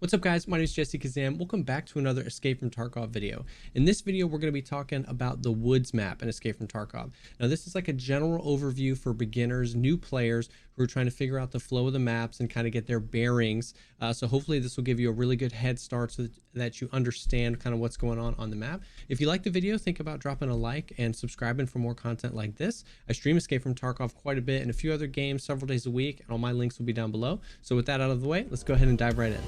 What's up guys, my name is Jessekazam. Welcome back to another Escape from Tarkov video. In this video, we're going to be talking about the Woods map in Escape from Tarkov. Now this is like a general overview for beginners, new players who are trying to figure out the flow of the maps and kind of get their bearings. So hopefully this will give you a really good head start so that you understand kind of what's going on the map. If you like the video, think about dropping a like and subscribing for more content like this. I stream Escape from Tarkov quite a bit and a few other games several days a week, and all my links will be down below. So with that out of the way, let's go ahead and dive right in.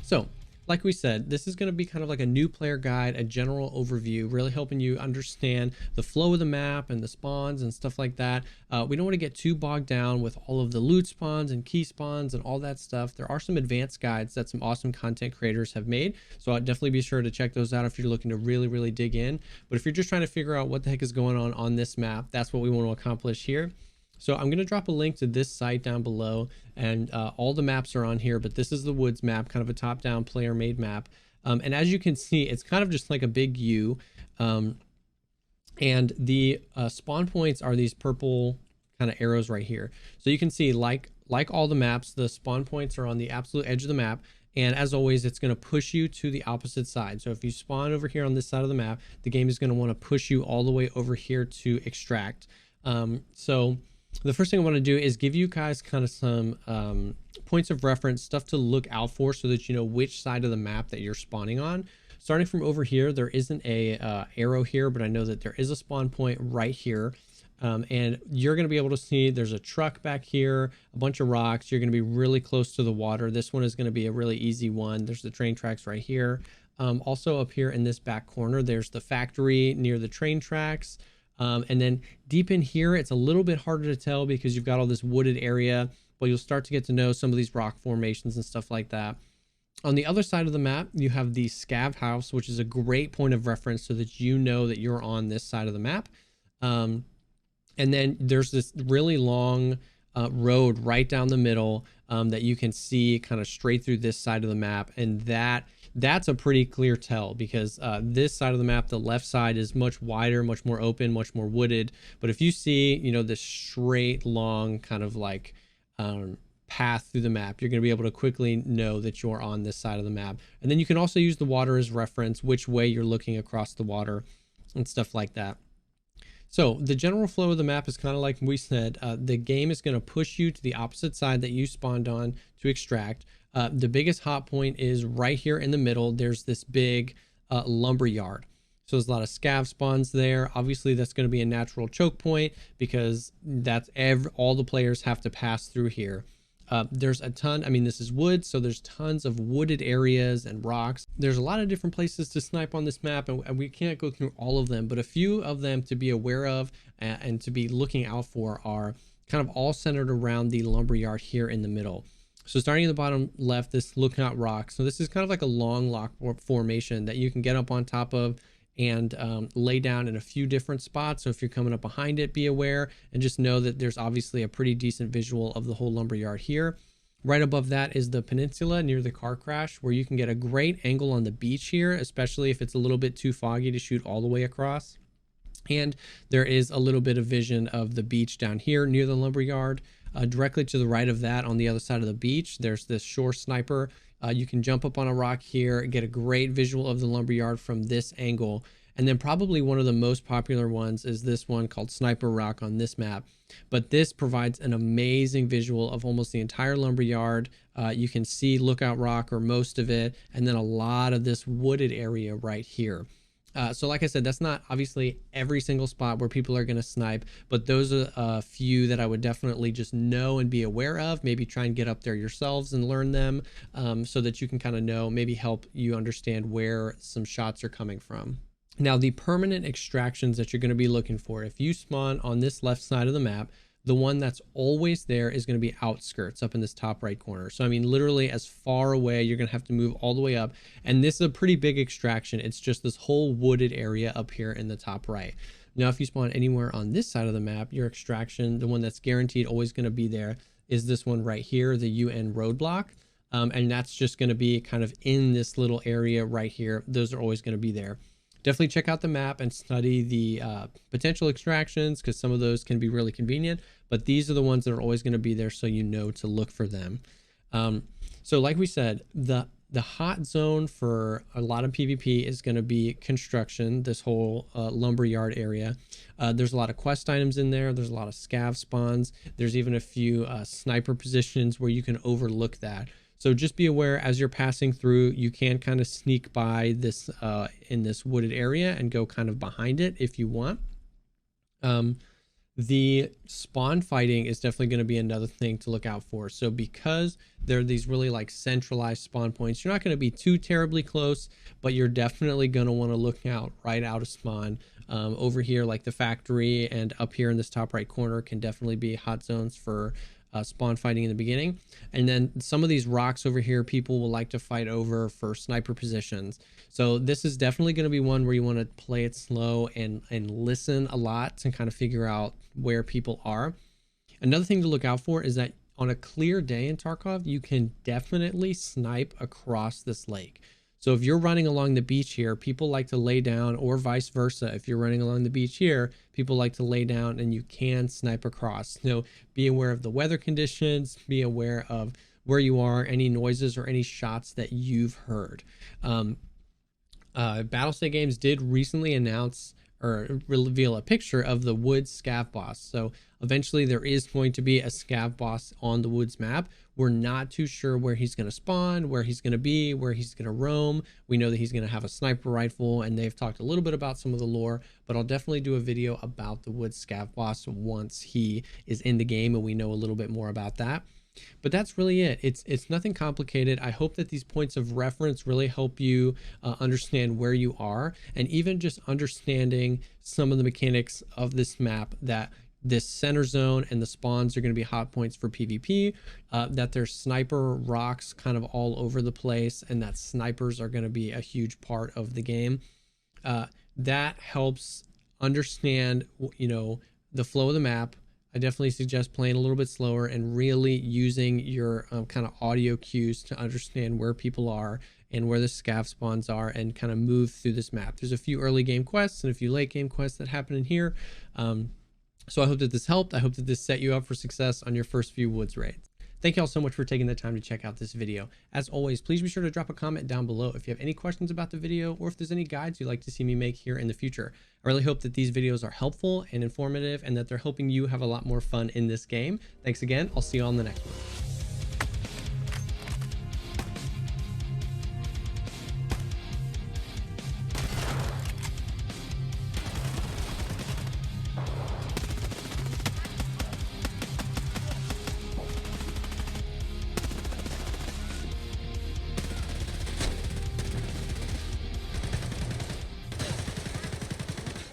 So, like we said, this is going to be kind of like a new player guide, a general overview, really helping you understand the flow of the map and the spawns and stuff like that. We don't want to get too bogged down with all of the loot spawns and key spawns and all that stuff. There are some advanced guides that some awesome content creators have made, so I'd definitely be sure to check those out if you're looking to really dig in. But if you're just trying to figure out what the heck is going on this map, that's what we want to accomplish here. So I'm going to drop a link to this site down below, and all the maps are on here, but this is the Woods map, kind of a top-down player-made map. And as you can see, it's kind of just like a big U. And the spawn points are these purple kind of arrows right here. So you can see, like all the maps, the spawn points are on the absolute edge of the map. And as always, it's going to push you to the opposite side. So if you spawn over here on this side of the map, the game is going to want to push you all the way over here to extract. So the first thing I want to do is give you guys kind of some points of reference, stuff to look out for so that you know which side of the map that you're spawning on. Starting from over here, there isn't a arrow here, but I know that there is a spawn point right here. And you're going to be able to see there's a truck back here, a bunch of rocks. You're going to be really close to the water. This one is going to be a really easy one. There's the train tracks right here. Also up here in this back corner, there's the factory near the train tracks. And then deep in here, it's a little bit harder to tell because you've got all this wooded area, but you'll start to get to know some of these rock formations and stuff like that. On the other side of the map, you have the scav house, which is a great point of reference so that you know that you're on this side of the map. And then there's this really long road right down the middle that you can see kind of straight through this side of the map. And that's a pretty clear tell because this side of the map, the left side, is much wider, much more open, much more wooded. But if you see, you know, this straight, long kind of like path through the map, you're going to be able to quickly know that you're on this side of the map. And then you can also use the water as reference, which way you're looking across the water and stuff like that. So the general flow of the map is kind of like we said. The game is going to push you to the opposite side that you spawned on to extract. The biggest hot point is right here in the middle. There's this big lumberyard. So there's a lot of scav spawns there. Obviously, that's going to be a natural choke point because that's all the players have to pass through here. There's a ton, I mean, this is wood, so there's tons of wooded areas and rocks. There's a lot of different places to snipe on this map, and we can't go through all of them, but a few of them to be aware of and to be looking out for are kind of all centered around the lumberyard here in the middle. So starting at the bottom left, this lookout rock. So this is kind of like a long lock formation that you can get up on top of and lay down in a few different spots. So if you're coming up behind it, be aware and just know that there's obviously a pretty decent visual of the whole lumberyard here. Right above that is the peninsula near the car crash, where you can get a great angle on the beach here, especially if it's a little bit too foggy to shoot all the way across. And there is a little bit of vision of the beach down here near the lumberyard. Directly to the right of that, on the other side of the beach, there's this shore sniper. You can jump up on a rock here, get a great visual of the lumberyard from this angle. And then probably one of the most popular ones is this one called Sniper Rock on this map. But this provides an amazing visual of almost the entire lumberyard. You can see Lookout Rock or most of it, and then a lot of this wooded area right here. So like I said, that's not obviously every single spot where people are going to snipe, but those are a few that I would definitely just know and be aware of. Maybe try and get up there yourselves and learn them so that you can kind of know, maybe help you understand where some shots are coming from. Now, the permanent extractions that you're going to be looking for, if you spawn on this left side of the map, the one that's always there is going to be outskirts up in this top right corner. So I mean, literally as far away, you're going to have to move all the way up. And this is a pretty big extraction. It's just this whole wooded area up here in the top right. Now, if you spawn anywhere on this side of the map, your extraction, the one that's guaranteed always going to be there, is this one right here, the UN roadblock. And that's just going to be kind of in this little area right here. Those are always going to be there. definitely check out the map and study the potential extractions, because some of those can be really convenient, but these are the ones that are always going to be there, so you know to look for them. So like we said, the hot zone for a lot of PvP is going to be construction, this whole Lumberyard area. There's a lot of quest items in there. There's a lot of scav spawns. There's even a few sniper positions where you can overlook that. So just be aware as you're passing through, you can kind of sneak by this in this wooded area and go kind of behind it if you want. The spawn fighting is definitely going to be another thing to look out for. So because there are these really like centralized spawn points, you're not going to be too terribly close, but you're definitely going to want to look out right out of spawn. Over here, like the factory and up here in this top right corner can definitely be hot zones for spawn fighting in the beginning. And then some of these rocks over here, people will like to fight over for sniper positions. So this is definitely going to be one where you want to play it slow and listen a lot to kind of figure out where people are. Another thing to look out for is that on a clear day in Tarkov, you can definitely snipe across this lake. So if you're running along the beach here, people like to lay down, or vice versa. If you're running along the beach here, people like to lay down, and you can snipe across. So be aware of the weather conditions, be aware of where you are, any noises or any shots that you've heard. Battlestate Games did recently announce or reveal a picture of the Woods scav boss. So eventually there is going to be a scav boss on the Woods map. We're not too sure where he's going to spawn, where he's going to be, where he's going to roam. We know that he's going to have a sniper rifle, and they've talked a little bit about some of the lore, but I'll definitely do a video about the Woods scav boss once he is in the game and we know a little bit more about that. But that's really it. It's nothing complicated. I hope that these points of reference really help you understand where you are, and even just understanding some of the mechanics of this map, that this center zone and the spawns are going to be hot points for PvP, that there's sniper rocks kind of all over the place, and that snipers are going to be a huge part of the game. That helps understand, you know, the flow of the map. I definitely suggest playing a little bit slower and really using your kind of audio cues to understand where people are and where the scav spawns are, and kind of move through this map. There's a few early game quests and a few late game quests that happen in here. So I hope that this helped. I hope that this set you up for success on your first few Woods raids. Thank you all so much for taking the time to check out this video. As always, please be sure to drop a comment down below if you have any questions about the video, or if there's any guides you'd like to see me make here in the future. I really hope that these videos are helpful and informative, and that they're helping you have a lot more fun in this game. Thanks again. I'll see you on the next one.